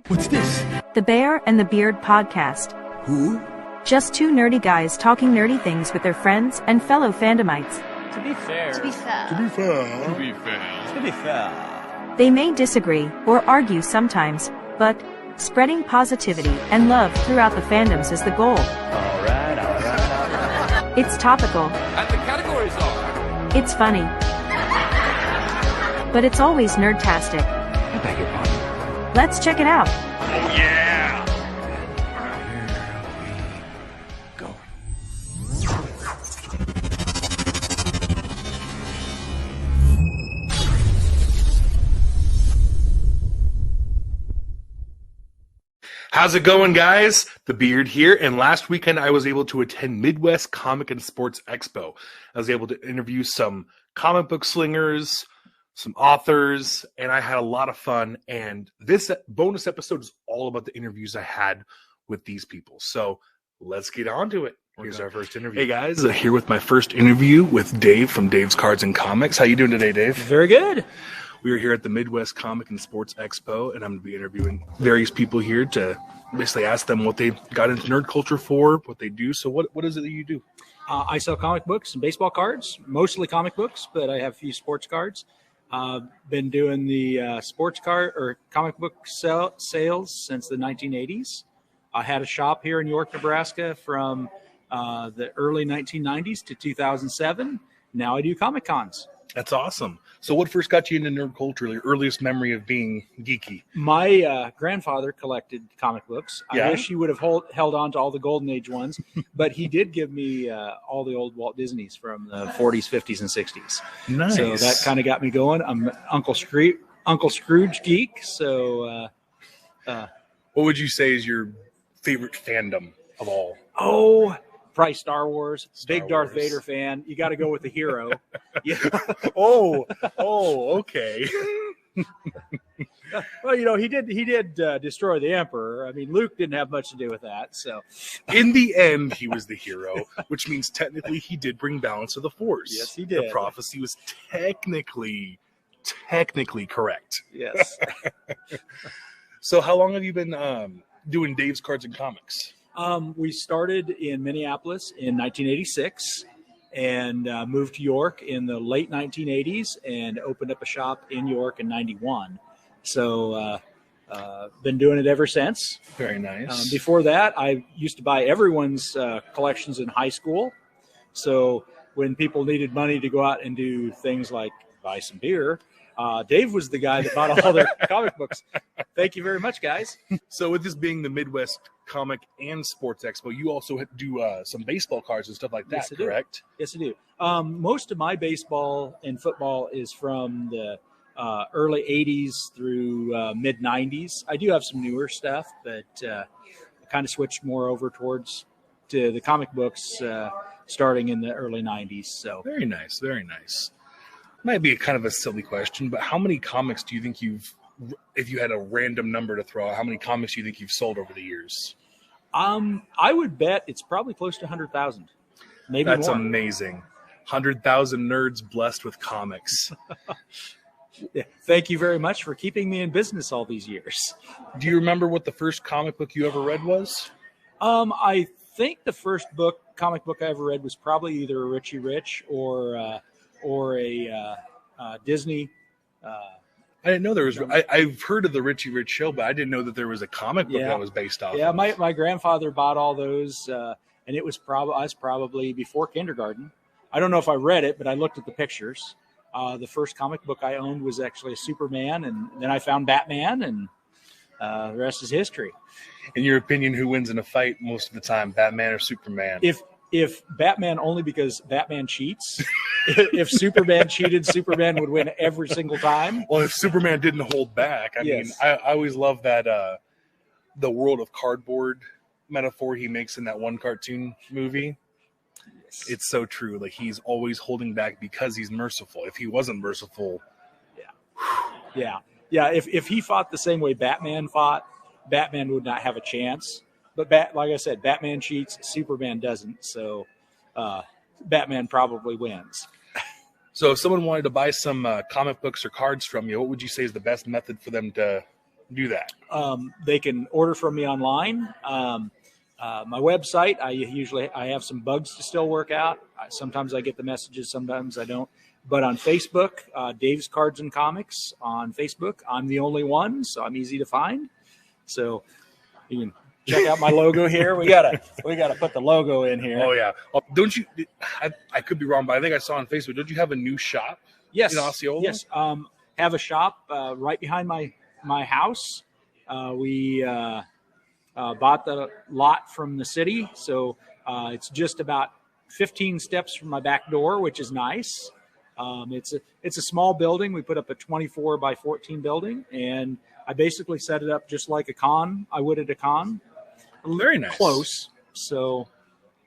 What's this? The Bear and the Beard podcast. Who? Just two nerdy guys talking nerdy things with their friends and fellow fandomites. To be fair. To be fair. They may disagree or argue sometimes, but spreading positivity and love throughout the fandoms is the goal. All right. It's topical. And the categories are... It's funny. But it's always nerdtastic. I beg your pardon. Let's check it out. Oh, yeah! Here we go. How's it going, guys? The Beard here, and last weekend I was able to attend Midwest Comic and Sports Expo. I was able to interview some comic book slingers, some authors, and I had a lot of fun, and this bonus episode is all about the interviews I had with these people. So let's get on to it. Here's our first interview. Hey guys, here with my first interview with Dave from Dave's Cards and Comics. How you doing today, Dave? Very good. We are here at the Midwest Comic and Sports Expo, and I'm going to be interviewing various people here to basically ask them what they got into nerd culture for, what they do. So what is it that you do? I sell comic books and baseball cards, mostly comic books, but I have a few sports cards. Been doing the sports card or comic book sales since the 1980s. I had a shop here in York, Nebraska from the early 1990s to 2007. Now I do Comic Cons. That's awesome. So what first got you into nerd culture, your earliest memory of being geeky? My grandfather collected comic books. Yeah? I wish he would have held on to all the Golden Age ones, but he did give me all the old Walt Disneys from the 40s, 50s, and 60s. Nice. So that kind of got me going. I'm Uncle Scrooge geek. So what would you say is your favorite fandom of all? Oh, probably Star Wars. Big Darth Wars. Vader fan. You got to go with the hero. Yeah. Oh, okay. Well, he did destroy the Emperor. I mean, Luke didn't have much to do with that. So, In the end, he was the hero, which means technically he did bring balance to the Force. Yes, he did. The prophecy was technically correct. yes. So how long have you been doing Dave's Cards and Comics? We started in Minneapolis in 1986 and moved to York in the late 1980s and opened up a shop in York in 91. So been doing it ever since. Very nice. Before that, I used to buy everyone's collections in high school. So when people needed money to go out and do things like buy some beer, Dave was the guy that bought all their comic books. Thank you very much, guys. So with this being the Midwest Comic and Sports Expo, you also do some baseball cards and stuff like that, Yes, I do. correct? Yes, I do. Most of my baseball and football is from the early 80s through mid 90s. I do have some newer stuff, but I kind of switched more over to the comic books starting in the early 90s. So Very nice, very nice. Might be kind of a silly question, but how many comics do you think if you had a random number to throw out, how many comics do you think you've sold over the years? I would bet it's probably close to 100,000. Maybe That's more. amazing. 100,000 nerds blessed with comics. Yeah. Thank you very much for keeping me in business all these years. Do you remember what the first comic book you ever read was? I think the first comic book I ever read was probably either a Richie Rich or a Disney. I didn't know there was. I've heard of the Richie Rich show, but I didn't know that there was a comic book that was based off. Yeah, of. my grandfather bought all those, and it was probably before kindergarten. I don't know if I read it, but I looked at the pictures. The first comic book I owned was actually a Superman, and then I found Batman, and the rest is history. In your opinion, who wins in a fight most of the time, Batman or Superman? If Batman, only because Batman cheats. If Superman cheated, Superman would win every single time. Well, if Superman didn't hold back, I mean, I always love that the world of cardboard metaphor he makes in that one cartoon movie. Yes. It's so true. Like, he's always holding back because he's merciful. If he wasn't merciful, yeah. If he fought the same way Batman fought, Batman would not have a chance. But like I said, Batman cheats, Superman doesn't. So Batman probably wins. So if someone wanted to buy some comic books or cards from you, what would you say is the best method for them to do that? They can order from me online. My website, I have some bugs to still work out. Sometimes I get the messages, sometimes I don't. But on Facebook, Dave's Cards and Comics on Facebook. I'm the only one, so I'm easy to find. So you can check out my logo here. We gotta put the logo in here. Oh yeah. Don't you? I could be wrong, but I think I saw on Facebook. Don't you have a new shop? Yes. In Osceola? Yes. Have a shop right behind my house. We bought the lot from the city, so it's just about 15 steps from my back door, which is nice. It's a small building. We put up a 24 by 14 building, and I basically set it up just like a con. I would at a con. Very nice. Close. So,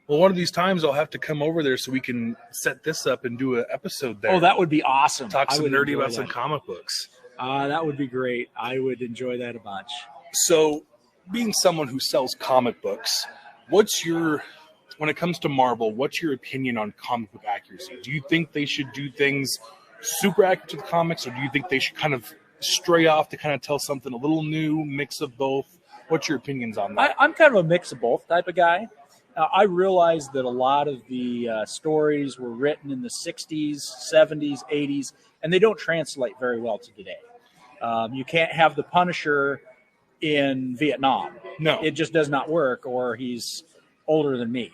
well, one of these times I'll have to come over there so we can set this up and do an episode there. Oh, that would be awesome. Talk some nerdy about some comic books. That would be great. I would enjoy that a bunch. So, being someone who sells comic books, when it comes to Marvel, what's your opinion on comic book accuracy? Do you think they should do things super accurate to the comics, or do you think they should kind of stray off to kind of tell something a little new, mix of both? What's your opinions on that? I'm kind of a mix of both type of guy. I realize that a lot of the stories were written in the 60s, 70s, 80s, and they don't translate very well to today. You can't have the Punisher in Vietnam. No. It just does not work, or he's older than me.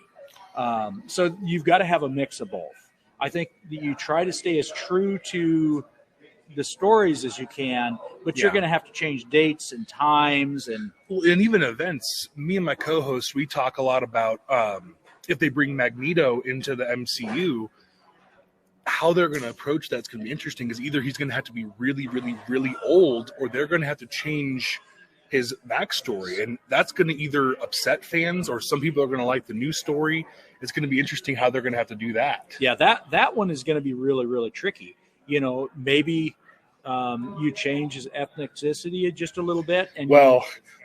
So you've got to have a mix of both. I think that you try to stay as true to the stories as you can, but you're going to have to change dates and times and even events. Me and my co-host, we talk a lot about if they bring Magneto into the MCU, how they're going to approach that's going to be interesting, because either he's going to have to be really, really, really old, or they're going to have to change his backstory, and that's going to either upset fans, or some people are going to like the new story. It's going to be interesting how they're going to have to do that. Yeah, that one is going to be really, really tricky. You know, maybe you change his ethnicity just a little bit. And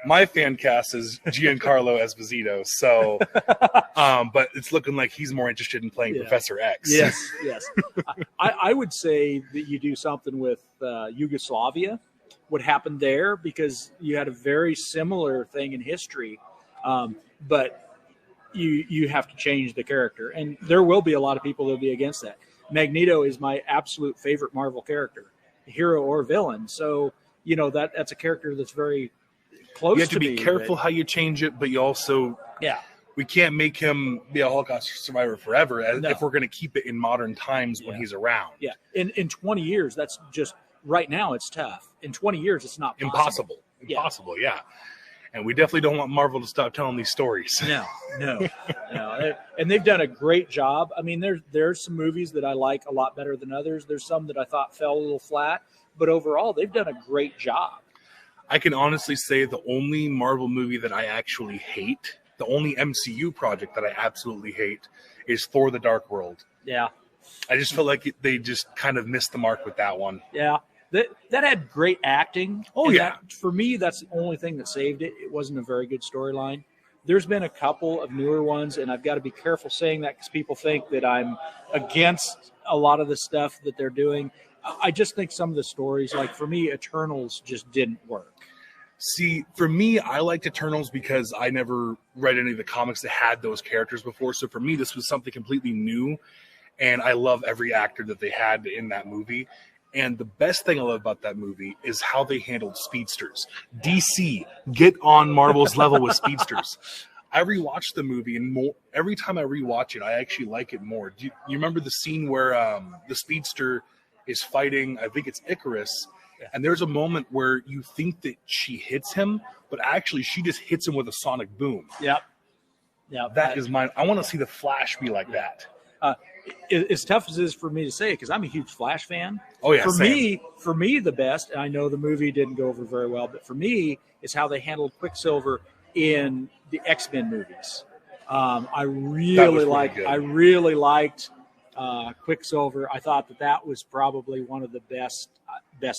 my fan cast is Giancarlo Esposito, so but it's looking like he's more interested in playing Professor X. Yes. I would say that you do something with Yugoslavia, what happened there, because you had a very similar thing in history, but you have to change the character, and there will be a lot of people that will be against that. Magneto is my absolute favorite Marvel character, hero or villain. So, you know, that's a character that's very close to me. You have to be careful how you change it, but you also, we can't make him be a Holocaust survivor forever if we're going to keep it in modern times when he's around. Yeah. In 20 years, that's just, right now it's tough. In 20 years, it's not possible. Impossible, yeah. And we definitely don't want Marvel to stop telling these stories. No. And they've done a great job. I mean, there's some movies that I like a lot better than others. There's some that I thought fell a little flat. But overall, they've done a great job. I can honestly say the only Marvel movie that I actually hate, the only MCU project that I absolutely hate, is Thor: The Dark World. Yeah. I just feel like they just kind of missed the mark with that one. Yeah. That had great acting. Oh, yeah. For me, that's the only thing that saved it. It wasn't a very good storyline. There's been a couple of newer ones, and I've got to be careful saying that because people think that I'm against a lot of the stuff that they're doing. I just think some of the stories, like for me, Eternals just didn't work. See, for me, I liked Eternals because I never read any of the comics that had those characters before. So for me, this was something completely new, and I love every actor that they had in that movie. And the best thing I love about that movie is how they handled speedsters. DC, get on Marvel's level with speedsters. I rewatched the movie, and every time I rewatch it, I actually like it more. You remember the scene where the speedster is fighting, I think it's Icarus, and there's a moment where you think that she hits him, but actually she just hits him with a sonic boom. Yep. That is mine. I want to see the Flash be like that. As tough as it is for me to say it, because I'm a huge Flash fan. Oh yeah, for me, the best. And I know the movie didn't go over very well, but for me, is how they handled Quicksilver in the X-Men movies. I really liked Quicksilver. I thought that was probably one of the best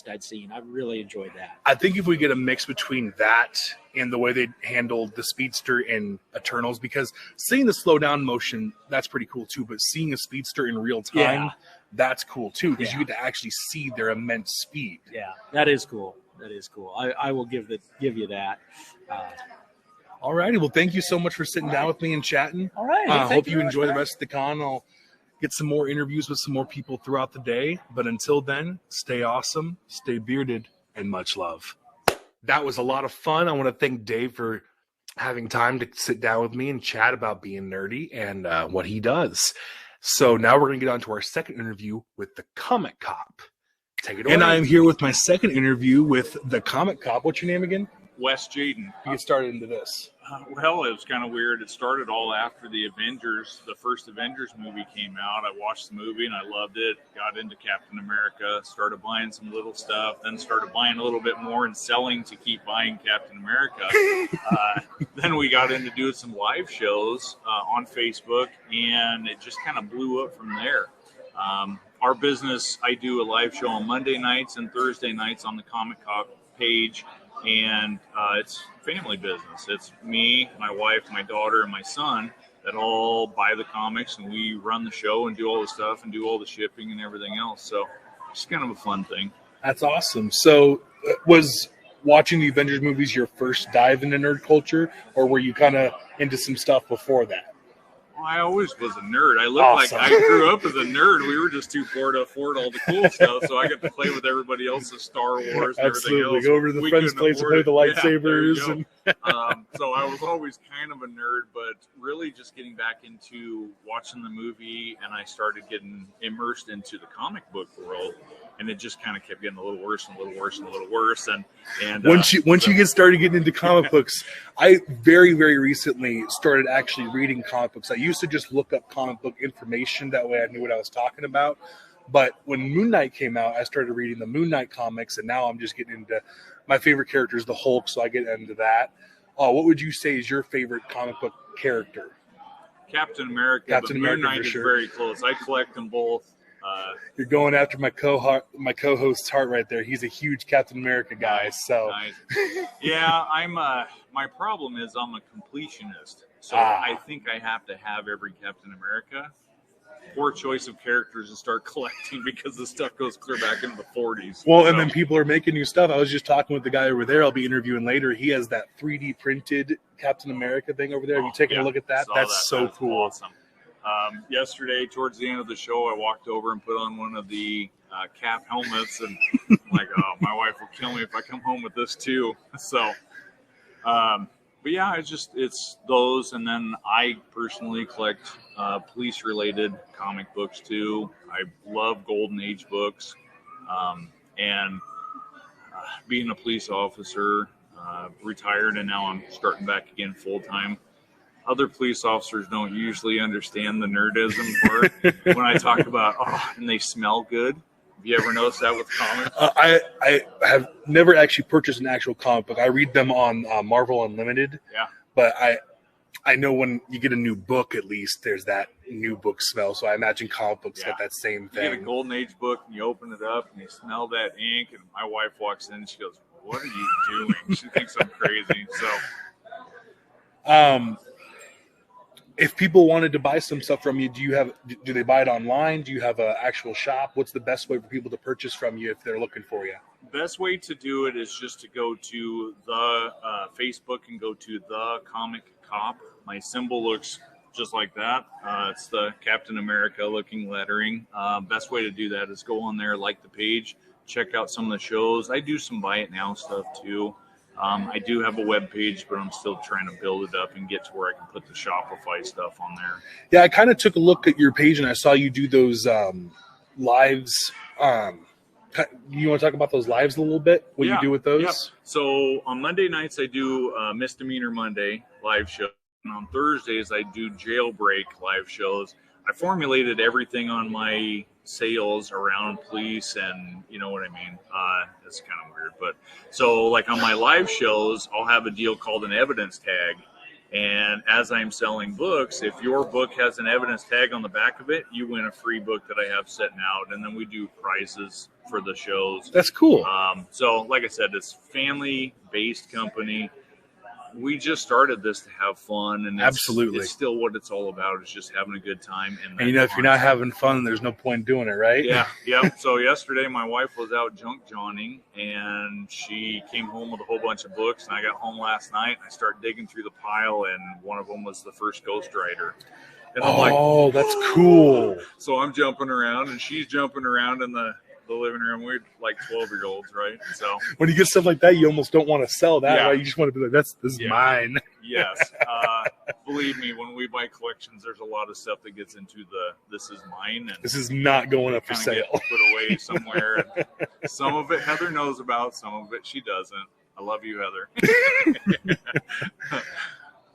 I'd seen. I really enjoyed that. I think if we get a mix between that and the way they handled the speedster in Eternals, because seeing the slow down motion, that's pretty cool too, but seeing a speedster in real time, that's cool too, because you get to actually see their immense speed. Yeah, that is cool. That is cool. I will give you that. All righty. Well, thank you so much for sitting down with me and chatting. All right. Hope you enjoy the rest of the con. I'll get some more interviews with some more people throughout the day. But until then, stay awesome, stay bearded, and much love. That was a lot of fun. I want to thank Dave for having time to sit down with me and chat about being nerdy and what he does. So now we're going to get on to our second interview with the Comic Cop. Take it away. And I'm here with my second interview with the Comic Cop. What's your name again? Wes Jaden. You get started into this. Well, it was kind of weird. It started all after the first Avengers movie came out. I watched the movie and I loved it. Got into Captain America, started buying some little stuff, then started buying a little bit more and selling to keep buying Captain America. Then we got into doing some live shows on Facebook, and it just kind of blew up from there. Our business, I do a live show on Monday nights and Thursday nights on the Comic Cop page. And it's family business. It's me, my wife, my daughter, and my son that all buy the comics, and we run the show and do all the stuff and do all the shipping and everything else. So it's kind of a fun thing. That's awesome. So was watching the Avengers movies your first dive into nerd culture, or were you kind of into some stuff before that? I always was a nerd. I looked Awesome. like I grew up as a nerd. We were just too poor to afford all the cool stuff, so I got to play with everybody else's Star Wars and Absolutely. everything else. Go over to the friend's place and play the lightsabers. Yeah, so I was always kind of a nerd, but really just getting back into watching the movie, and I started getting immersed into the comic book world. And it just kind of kept getting a little worse and a little worse and a little worse. And once you get started getting into comic books, I very, very recently started actually reading comic books. I used to just look up comic book information. That way I knew what I was talking about. But when Moon Knight came out, I started reading the Moon Knight comics. And now I'm just getting into my favorite character is the Hulk. So I get into that. What would you say is your favorite comic book character? Captain America. Captain America, Moon Knight is very close. I collect them both. You're going after my co-host's heart right there. He's a huge Captain America guy. So nice. Yeah, I'm. My problem is I'm a completionist, so I think I have to have every Captain America. Poor choice of characters to start collecting because the stuff goes clear back into the 40s. Well, and then people are making new stuff. I was just talking with the guy over there. I'll be interviewing later. He has that 3D printed Captain America thing over there. Have you taken a look at that? That's so cool. Awesome. Yesterday, towards the end of the show, I walked over and put on one of the Cap helmets, and I'm like, oh, my wife will kill me if I come home with this too. So, but yeah, it's those, and then I personally collect police-related comic books too. I love Golden Age books, and being a police officer, retired, and now I'm starting back again full-time. Other police officers don't usually understand the nerdism part when I talk about, and they smell good. Have you ever noticed that with comics? I have never actually purchased an actual comic book. I read them on Marvel Unlimited. Yeah. But I know when you get a new book, at least, there's that new book smell. So I imagine comic books get that same thing. You get a Golden Age book, and you open it up, and you smell that ink, and my wife walks in, and she goes, what are you doing? She thinks I'm crazy. So, if people wanted to buy some stuff from you, do they buy it online? Do you have an actual shop? What's the best way for people to purchase from you if they're looking for you? Best way to do it is just to go to the Facebook and go to the Comic Cop. My symbol looks just like that. It's the Captain America looking lettering. Best way to do that is go on there, like the page, check out some of the shows. I do some buy it now stuff too. I do have a web page, but I'm still trying to build it up and get to where I can put the Shopify stuff on there. Yeah, I kind of took a look at your page, and I saw you do those lives. You want to talk about those lives a little bit? What you do with those? Yeah. So on Monday nights, I do Misdemeanor Monday live show. And on Thursdays, I do Jailbreak live shows. I formulated everything on my sales around police, and you know what I mean. It's kind of weird, but so like on my live shows, I'll have a deal called an evidence tag, and as I'm selling books, if your book has an evidence tag on the back of it, you win a free book that I have sitting out, and then we do prizes for the shows. That's cool. So like I said, it's family-based company. we just started this to have fun, and Absolutely. it's still what it's all about, is just having a good time. And you know, if you're not having fun, there's no point in doing it, right? Yeah, yep. So yesterday my wife was out junk johnning, and she came home with a whole bunch of books, and I got home last night, and I started digging through the pile, and one of them was the first Ghost Rider. And I'm like, that's cool. So I'm jumping around, and she's jumping around in the living room. We're like 12-year-olds, right? So when you get stuff like that, you almost don't want to sell that, Yeah. right? You just want to be like, this is mine. Yes. Believe me, when we buy collections, there's a lot of stuff that gets into this is mine, and This is not going up for kinda sale. get put away somewhere. And some of it Heather knows about, some of it she doesn't. I love you, Heather.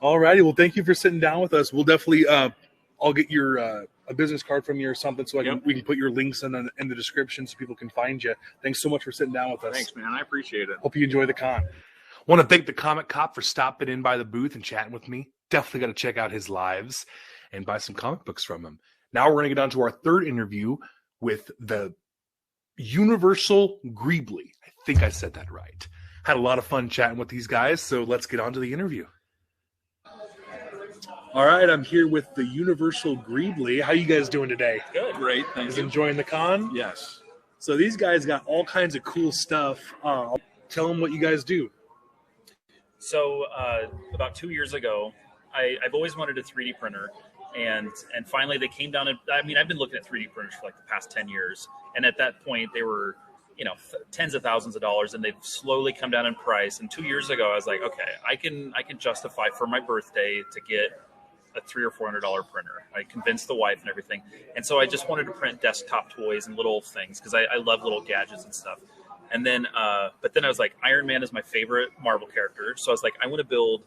All righty. Well, thank you for sitting down with us. We'll definitely, I'll get your a business card from you or something, so we can put your links in the description so people can find you. Thanks so much for sitting down with us. Thanks, man. I appreciate it. Hope you enjoy the con. Want to thank the Comic Cop for stopping in by the booth and chatting with me. Definitely got to check out his lives and buy some comic books from him. Now we're going to get on to our third interview with the Universal Greeblie. I think I said that right. Had a lot of fun chatting with these guys, so let's get on to the interview. All right, I'm here with the Universal Greeblie. How you guys doing today? Good. Great. Thank Is you. enjoying the con? Yes. So these guys got all kinds of cool stuff. Tell them what you guys do. So about 2 years ago, I've always wanted a 3D printer, and finally they came down. I've been looking at 3D printers for like the past 10 years, and at that point they were, tens of thousands of dollars, and they've slowly come down in price. And 2 years ago, I was like, okay, I can justify for my birthday to get a $300 or $400 printer. I convinced the wife and everything, and so I just wanted to print desktop toys and little things because I love little gadgets and stuff. And then, but then I was like, Iron Man is my favorite Marvel character, so I was like, I want to build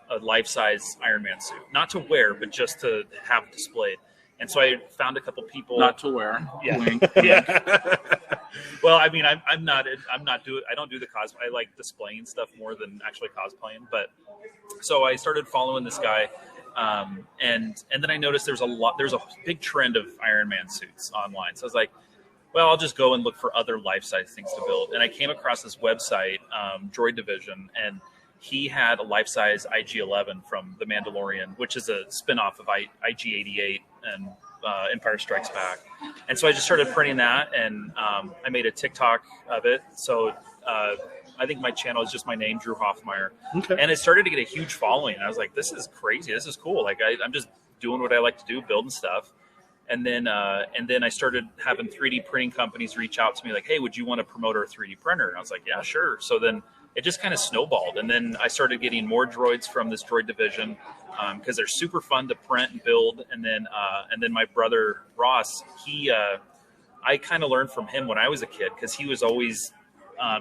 a life-size Iron Man suit, not to wear, but just to have displayed. And so I found a couple people. Not to wear. Yeah. Wink. Yeah. Well, I mean, I don't do the cosplay. I like displaying stuff more than actually cosplaying. But so I started following this guy, and then I noticed there's a big trend of Iron Man suits online. So I was like, well, I'll just go and look for other life-size things to build. And I came across this website, Droid Division, and he had a life-size IG-11 from The Mandalorian, which is a spin-off of IG-88 and Empire Strikes Back. And so I just started printing that, and I made a TikTok of it. So I think my channel is just my name, Drew Hoffmeyer. Okay. And it started to get a huge following. I was like, this is crazy. This is cool. Like, I'm just doing what I like to do, building stuff. And then I started having 3D printing companies reach out to me like, hey, would you want to promote our 3D printer? And I was like, yeah, sure. So then it just kind of snowballed. And then I started getting more droids from this Droid Division because they're super fun to print and build. And then my brother Ross, I kind of learned from him when I was a kid because he was always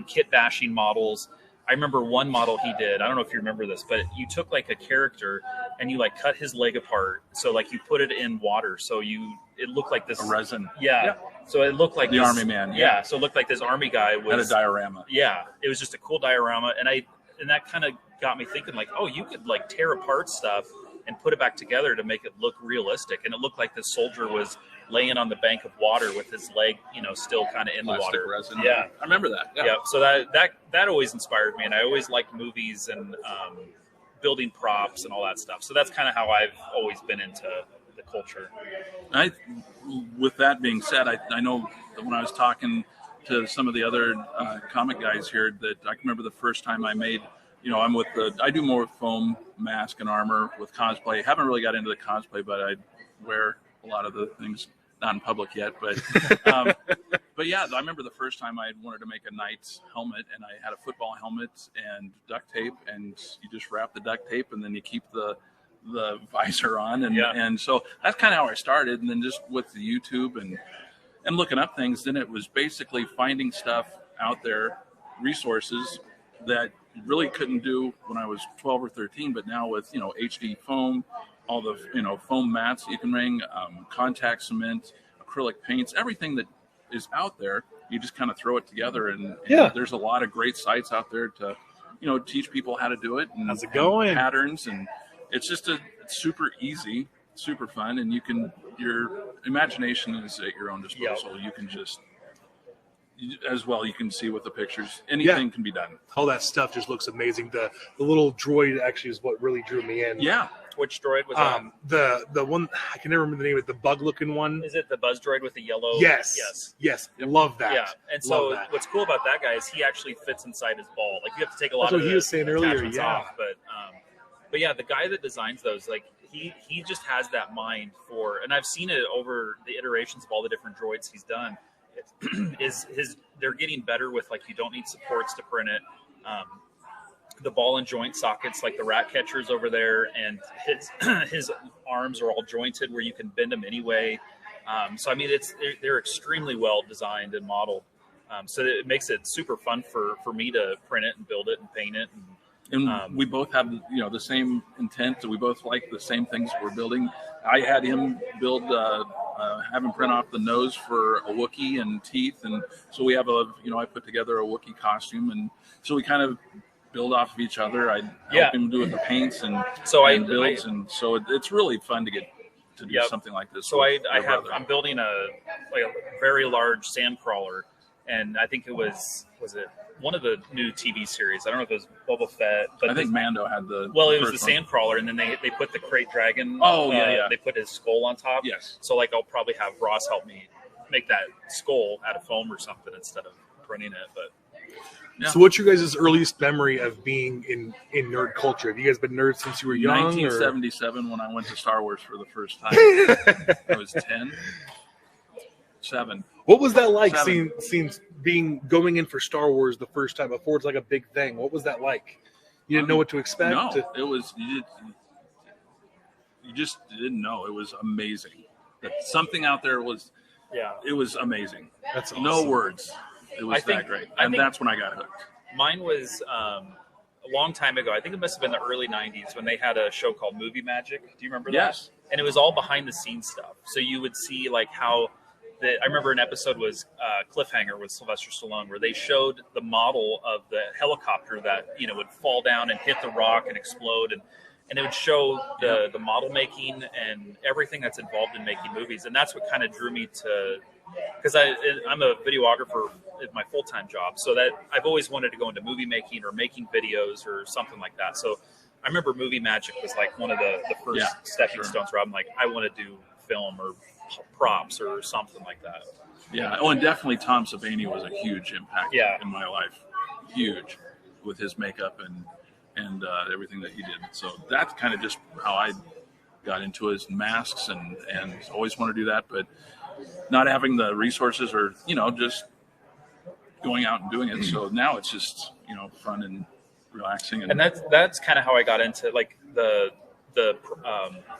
kit bashing models. I remember one model he did. I don't know if you remember this, but you took like a character and you like cut his leg apart. So like you put it in water. So it looked like this A resin. Yeah. So it looked like The this, army man. Yeah. So it looked like this army guy was Had a diorama. Yeah. It was just a cool diorama. And that kind of got me thinking like, oh, you could like tear apart stuff and put it back together to make it look realistic. And it looked like this soldier was laying on the bank of water with his leg, still kind of in Plastic the water. resin. Yeah. I remember that. Yeah. So that always inspired me, and I always liked movies and building props and all that stuff. So that's kind of how I've always been into the culture. With that being said, I know that when I was talking to some of the other comic guys here, that I can remember the first time I made. I do more with foam, mask, and armor with cosplay. Haven't really got into the cosplay, but I wear a lot of the things, not in public yet, but but yeah, I remember the first time I wanted to make a knight's helmet, and I had a football helmet and duct tape, and you just wrap the duct tape and then you keep the visor on, and so that's kind of how I started. And then just with the YouTube and looking up things, then it was basically finding stuff out there, resources that really couldn't do when I was 12 or 13, but now with HD foam, all the foam mats you can ring, contact cement, acrylic paints, everything that is out there, you just kind of throw it together, and there's a lot of great sites out there to teach people how to do it, and how's it going, and patterns, and it's just it's super easy, super fun, and your imagination is at your own disposal. You can just as well. You can see with the pictures, anything can be done. All that stuff just looks amazing. The little droid actually is what really drew me in. Yeah. Which droid was that? The one, I can never remember the name of it, the bug looking one. Is it the Buzz droid with the yellow? Yes. Love that. Yeah. And so what's cool about that guy is he actually fits inside his ball. Like you have to take a lot That's of what he was saying earlier. attachments Yeah. off. But yeah, the guy that designs those, like he just has that mind for, and I've seen it over the iterations of all the different droids he's done. They're getting better with, like, you don't need supports to print it. The ball and joint sockets, like the rat catchers over there, and his arms are all jointed where you can bend them anyway. So I mean, they're extremely well designed and modeled. So it makes it super fun for me to print it and build it and paint it. And we both have, the same intent. We both like the same things we're building. I had him build, have him print off the nose for a Wookiee and teeth, and so we have I put together a Wookiee costume, and so we kind of build off of each other. I help him do with the paints and builds, and so it's really fun to get to do something like this. So I'm building a very large sand crawler, and I think it was one of the new TV series. I don't know if it was Boba Fett, but I think Mando had it was the sand crawler, and then they put the crate dragon. They put his skull on top. Yes. So I'll probably have Ross help me make that skull out of foam or something instead of printing it. But yeah. So what's your guys' earliest memory of being in nerd culture? Have you guys been nerds since you were young? 1977 when I went to Star Wars for the first time. I was 10. 7. What was that like going in for Star Wars the first time before it's like a big thing? What was that like? You didn't know what to expect? No, it was you just didn't know. It was amazing. That something out there was it was amazing. That's awesome. No words. It was that great. And that's when I got hooked. Mine was a long time ago. I think it must have been the early 90s when they had a show called Movie Magic. Do you remember that? Yes. And it was all behind the scenes stuff. So you would see like how I remember an episode was Cliffhanger with Sylvester Stallone, where they showed the model of the helicopter that would fall down and hit the rock and explode, and it would show the model making and everything that's involved in making movies. And that's what kind of drew me to, because I'm a videographer at my full-time job, so that I've always wanted to go into movie making or making videos or something like that. So I remember Movie Magic was like one of the first stepping stones where I'm like, I want to do film or props or something like that. Yeah. Oh, and definitely Tom Savini was a huge impact in my life. Huge, with his makeup and everything that he did. So that's kind of just how I got into his masks and always want to do that, but not having the resources or just going out and doing it. So now it's just fun and relaxing. And that's kind of how I got into like the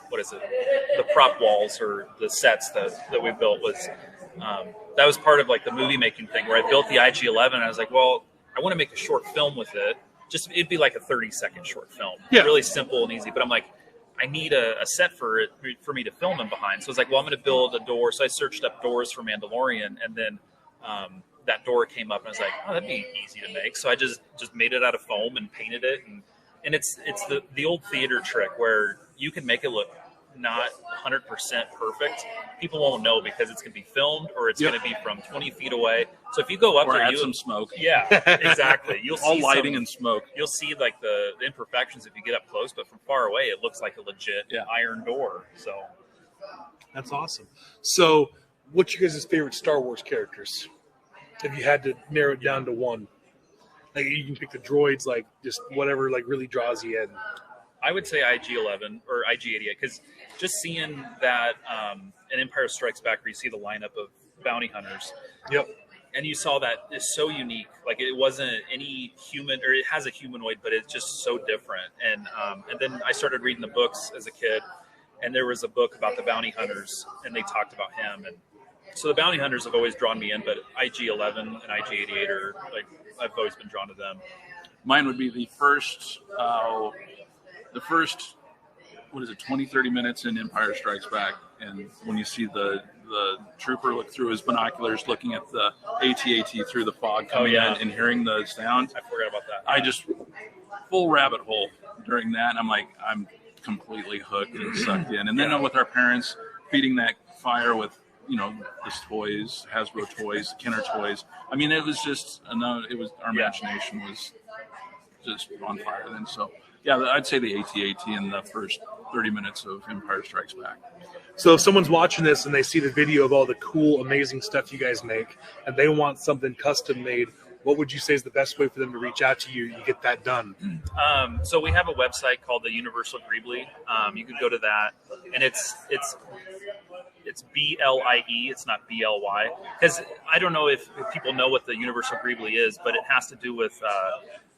what is it? The prop walls or the sets that we built was that was part of like the movie making thing where I built the IG-11 and I was like, well, I want to make a short film with it. It'd be like a 30-second short film, really simple and easy. But I'm like, I need a set for me to film them behind. So I was like, well, I'm going to build a door. So I searched up doors for Mandalorian, and then that door came up, and I was like, oh, that'd be easy to make. So I just made it out of foam and painted it, and it's the old theater trick where you can make it look not 100% perfect. People won't know because it's going to be filmed or it's going to be from 20 feet away. So if you go up or there, add some smoke. Yeah, exactly. You'll all see lighting and smoke. You'll see like the imperfections if you get up close, but from far away, it looks like a legit iron door. So that's awesome. So what's your guys' favorite Star Wars characters? If you had to narrow it down to one, like you can pick the droids, like just whatever, like really draws you in. I would say IG-11 or IG-88 because just seeing that in Empire Strikes Back, where you see the lineup of bounty hunters. Yep. And you saw that is so unique. Like it wasn't any human, or it has a humanoid, but it's just so different. And then I started reading the books as a kid, and there was a book about the bounty hunters, and they talked about him. And so the bounty hunters have always drawn me in, but IG-11 and IG-88 are like I've always been drawn to them. Mine would be the first 20, 30 minutes in Empire Strikes Back, and when you see the trooper look through his binoculars, looking at the AT-AT through the fog coming in and hearing the sound. I forgot about that. I just full rabbit hole during that, and I'm like, I'm completely hooked and sucked in. And then with our parents feeding that fire with this toys, Hasbro toys, Kenner toys. I mean, it was just our imagination was just on fire then. So yeah, I'd say the AT-AT in the first 30 minutes of Empire Strikes Back. So if someone's watching this and they see the video of all the cool, amazing stuff you guys make, and they want something custom made, what would you say is the best way for them to reach out to you and get that done? So we have a website called the Universal Greeblie. You could go to that, and it's BLIE. It's not BLY, because I don't know if people know what the Universal Greeblie is, but it has to do with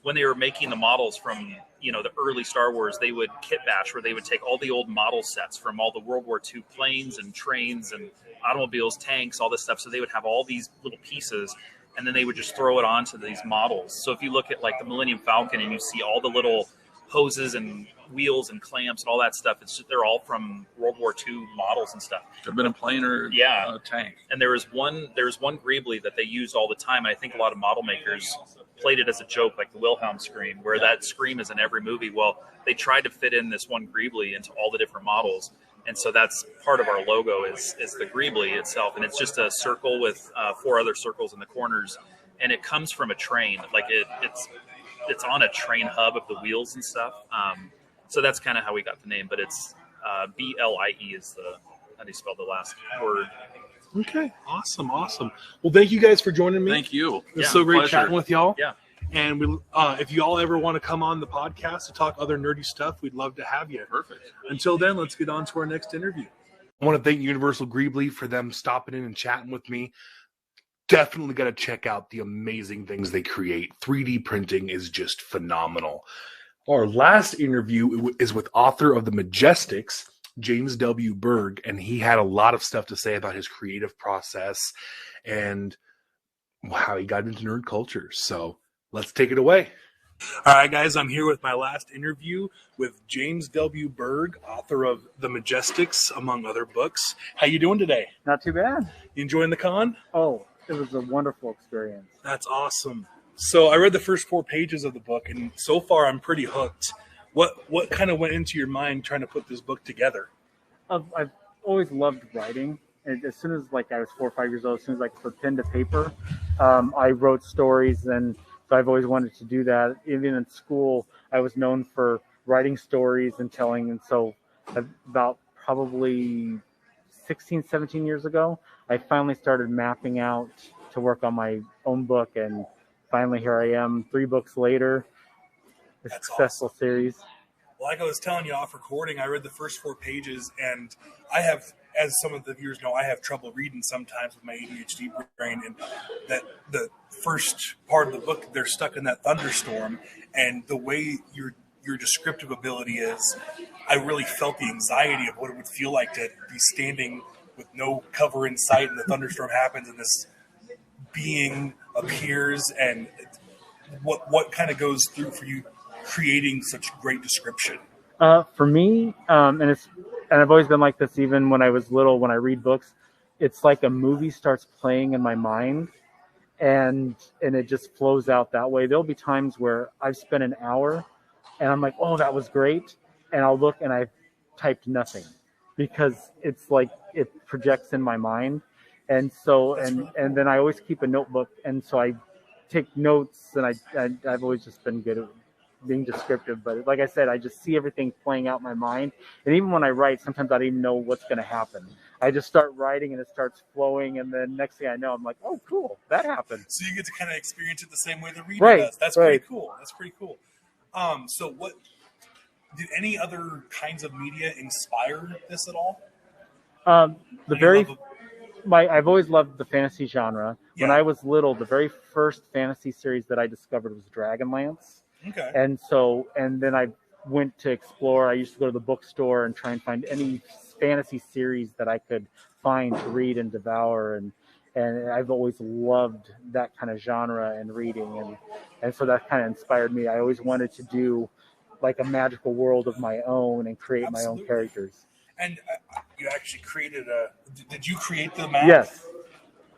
when they were making the models from the early Star Wars. They would kit bash, where they would take all the old model sets from all the World War II planes and trains and automobiles, tanks, all this stuff. So they would have all these little pieces, and then they would just throw it onto these models. So if you look at like the Millennium Falcon and you see all the little hoses and wheels and clamps and all that stuff, they're all from World War II models and stuff. Could have been a plane or a tank. And there was one Greeblie that they used all the time. And I think a lot of model makers played it as a joke, like the Wilhelm scream, where that scream is in every movie. Well, they tried to fit in this one Greeblie into all the different models. And so that's part of our logo is the Greeblie itself. And it's just a circle with 4 other circles in the corners. And it comes from a train. Like it's on a train hub of the wheels and stuff. So that's kind of how we got the name. But it's BLIE is how do you spell the last word? Okay, awesome. Well, thank you guys for joining me. Thank you. It's so great chatting with y'all. Yeah. And we, if you all ever want to come on the podcast to talk other nerdy stuff, we'd love to have you. Perfect. Until then, let's get on to our next interview. I want to thank Universal Greeblie for them stopping in and chatting with me. Definitely got to check out the amazing things they create. 3D printing is just phenomenal. Our last interview is with author of The Majestics, James W. Berg, and he had a lot of stuff to say about his creative process and how he got into nerd culture. So let's take it away. All right, guys, I'm here with my last interview with James W. Berg, author of The Majestics, among other books. How you doing today? Not too bad. You enjoying the con? Oh, it was a wonderful experience. That's awesome. So I read the first 4 pages of the book, and so far I'm pretty hooked. What kind of went into your mind trying to put this book together? I've always loved writing. And as soon as I was 4 or 5 years old, as soon as I put pen to paper, I wrote stories, and so I've always wanted to do that. Even in school, I was known for writing stories and telling. And so about probably 16, 17 years ago, I finally started mapping out to work on my own book. And finally, here I am, 3 books later, a successful series. Well, like I was telling you off recording, I read the first 4 pages, and I have, as some of the viewers know, I have trouble reading sometimes with my ADHD brain, and that the first part of the book, they're stuck in that thunderstorm, and the way your descriptive ability is, I really felt the anxiety of what it would feel like to be standing with no cover in sight, and the thunderstorm happens, and this being appears, and what kind of goes through for you creating such great description? For me, and I've always been like this even when I was little, when I read books, it's like a movie starts playing in my mind, and it just flows out that way. There'll be times where I've spent an hour and I'm like, oh, that was great. And I'll look and I've typed nothing because it's like it projects in my mind. And so, and then I always keep a notebook. And so I take notes, and I've always just been good at being descriptive. But like I said, I just see everything playing out in my mind. And even when I write, sometimes I don't even know what's going to happen. I just start writing and it starts flowing. And then next thing I know, I'm like, oh, cool, that happened. So you get to kind of experience it the same way the reader does. That's pretty cool. That's pretty cool. So what did any other kinds of media inspire this at all? I've always loved the fantasy genre. Yeah. When I was little, the very first fantasy series that I discovered was Dragonlance. Okay. And then I went to explore. I used to go to the bookstore and try and find any fantasy series that I could find to read and devour. And I've always loved that kind of genre and reading. And so that kind of inspired me. I always wanted to do like a magical world of my own and create my own characters. And you actually created did you create the map? Yes.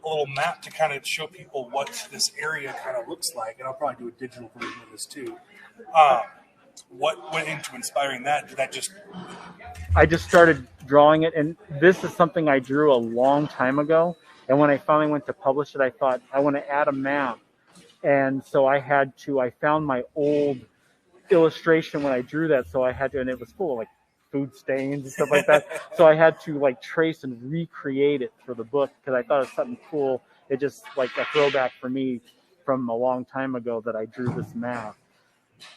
A little map to kind of show people what this area kind of looks like. And I'll probably do a digital version of this too. What went into inspiring that? Did that just I just started drawing it, and this is something I drew a long time ago. And when I finally went to publish it, I thought I want to add a map, and so I found my old illustration when I drew that, so I had to, and it was full of like food stains and stuff like that. So I had to like trace and recreate it for the book because I thought it was something cool. It just like a throwback for me from a long time ago that I drew this map.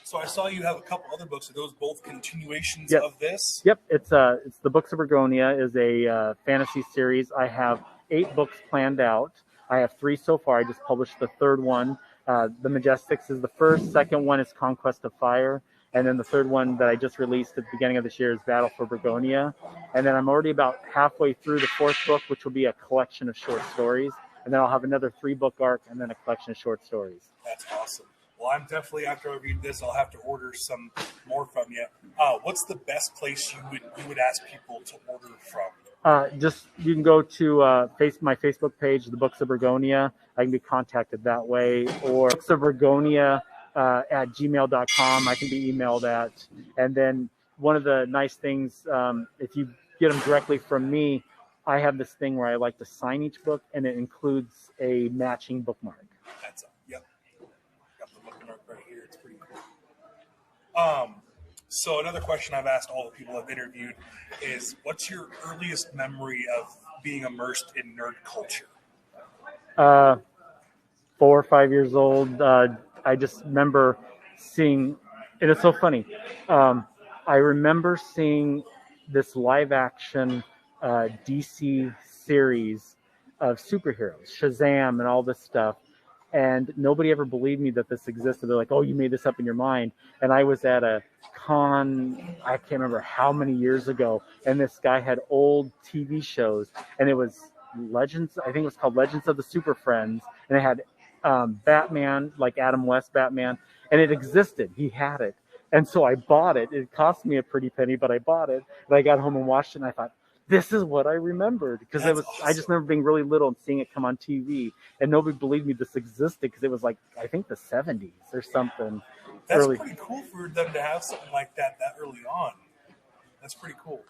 So I saw you have a couple other books. Are those both continuations Yep. of this? Yep, it's the Books of Bergonia is a fantasy series. I have 8 books planned out. I have 3 so far. I just published the 3rd one. The Majestics is the first. Second one is Conquest of Fire. And then the 3rd one that I just released at the beginning of this year is Battle for Bergonia. And then I'm already about halfway through the 4th book, which will be a collection of short stories. And then I'll have another 3-book arc and then a collection of short stories. That's awesome. Well, I'm definitely, after I read this, I'll have to order some more from you. What's the best place you would ask people to order from? Just you can go to my Facebook page, the Books of Bergonia. I can be contacted that way, or Books of Bergonia at gmail.com. I can be emailed at. And then one of the nice things, if you get them directly from me, I have this thing where I like to sign each book, and it includes a matching bookmark. That's yep. Got the bookmark right here. It's pretty cool. So another question I've asked all the people I've interviewed is, what's your earliest memory of being immersed in nerd culture? 4 or 5 years old. I just remember seeing, and it's so funny. I remember seeing this live action DC series of superheroes, Shazam and all this stuff. And nobody ever believed me that this existed. They're like, oh, you made this up in your mind. And I was at a con, I can't remember how many years ago, and this guy had old TV shows, and it was Legends, I think it was called Legends of the Super Friends, and it had Batman, like Adam West Batman, and it existed. He had it. And so I bought it. It cost me a pretty penny, but I bought it. And I got home and watched it, and I thought, this is what I remembered, because it was. Awesome. I just remember being really little and seeing it come on TV, and nobody believed me this existed because it was like, I think the 70s or something. That's pretty cool for them to have something like that early on. That's pretty cool.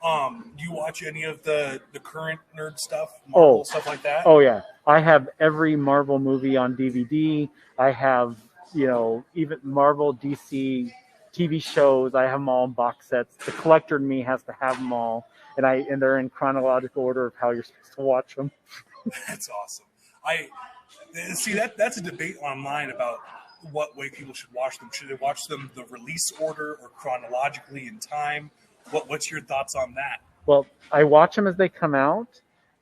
Do you watch any of the current nerd stuff, Marvel stuff like that? Oh yeah, I have every Marvel movie on DVD. I have, even Marvel, DC TV shows. I have them all in box sets. The collector in me has to have them all, and they're in chronological order of how you're supposed to watch them. That's awesome. I see that's a debate online about what way people should watch them. Should they watch them the release order or chronologically in time? What's your thoughts on that? Well, I watch them as they come out,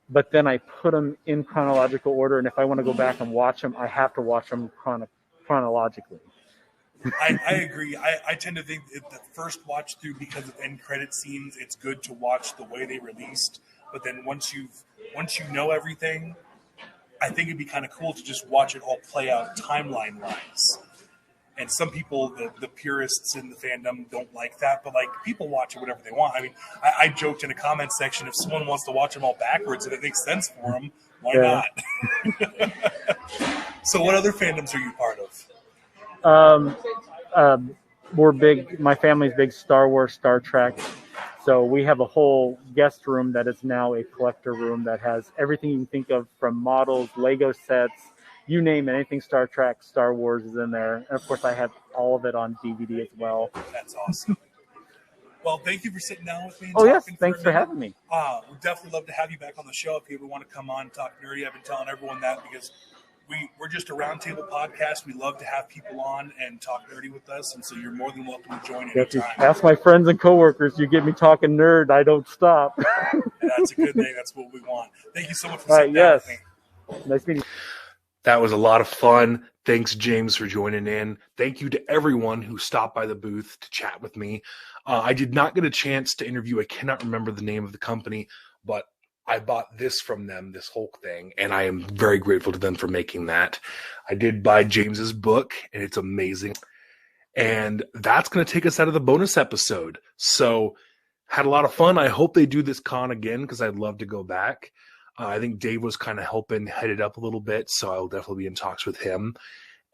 but then I put them in chronological order. And if I want to go back and watch them, I have to watch them chronologically. I agree. I tend to think that the first watch through, because of end credit scenes, it's good to watch the way they released. But then once you know everything, I think it'd be kind of cool to just watch it all play out timeline-wise. And some people, the purists in the fandom, don't like that. But like, people watch it whatever they want. I mean, I joked in a comment section, if someone wants to watch them all backwards and it makes sense for them, why not? So what other fandoms are you part of? We're big. My family's big Star Wars, Star Trek. So we have a whole guest room that is now a collector room that has everything you can think of, from models, Lego sets, you name it, anything Star Trek, Star Wars is in there. And of course, I have all of it on DVD as well. That's awesome. Well, thank you for sitting down with me. And yes, thanks for having me. We'd definitely love to have you back on the show if you ever want to come on and talk nerdy. I've been telling everyone that because we're just a roundtable podcast. We love to have people on and talk nerdy with us, and so you're more than welcome to join anytime. Ask my friends and coworkers. You get me talking nerd, I don't stop. That's a good thing. That's what we want. Thank you so much for sitting down with me. Nice meeting you. That was a lot of fun. Thanks, James, for joining in. Thank you to everyone who stopped by the booth to chat with me. I did not get a chance to interview. I cannot remember the name of the company, but I bought this from them, this Hulk thing, and I am very grateful to them for making that. I did buy James's book, and it's amazing. And that's going to take us out of the bonus episode. So, had a lot of fun. I hope they do this con again, because I'd love to go back. I think Dave was kind of helping head it up a little bit, so I'll definitely be in talks with him.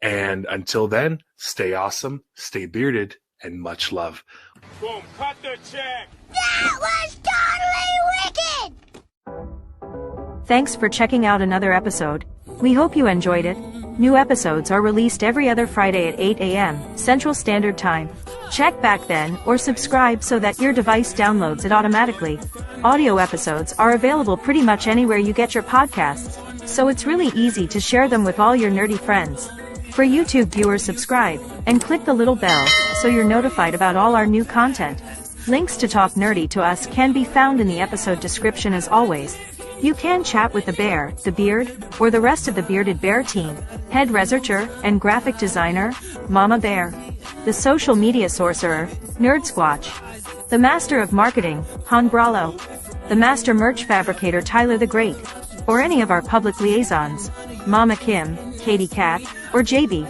And until then, stay awesome, stay bearded, and much love. Boom, cut the check. That was totally wicked! Thanks for checking out another episode. We hope you enjoyed it. New episodes are released every other Friday at 8 a.m. Central Standard Time. Check back then or subscribe so that your device downloads it automatically. Audio episodes are available pretty much anywhere you get your podcasts, so it's really easy to share them with all your nerdy friends. For YouTube viewers, subscribe and click the little bell so you're notified about all our new content. Links to talk nerdy to us can be found in the episode description as always. You can chat with the bear, the beard, or the rest of the Bearded Bear team, head researcher and graphic designer, Mama Bear, the social media sorcerer, Nerd Squatch, the master of marketing, Han Bralo, the master merch fabricator Tyler the Great, or any of our public liaisons, Mama Kim, Katie Cat, or JB.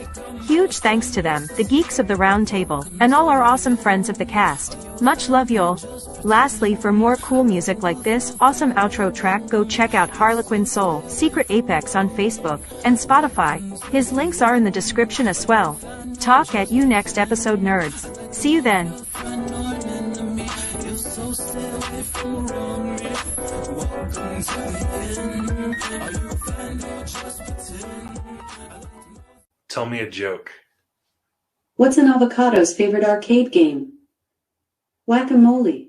Huge thanks to them, the geeks of the round table, and all our awesome friends of the cast. Much love y'all. Lastly, for more cool music like this awesome outro track, go check out Harlequin Soul, Secret Apex on Facebook and Spotify. His links are in the description as well. Talk at you next episode, nerds. See you then. Tell me a joke. What's an avocado's favorite arcade game? Whack-a-mole.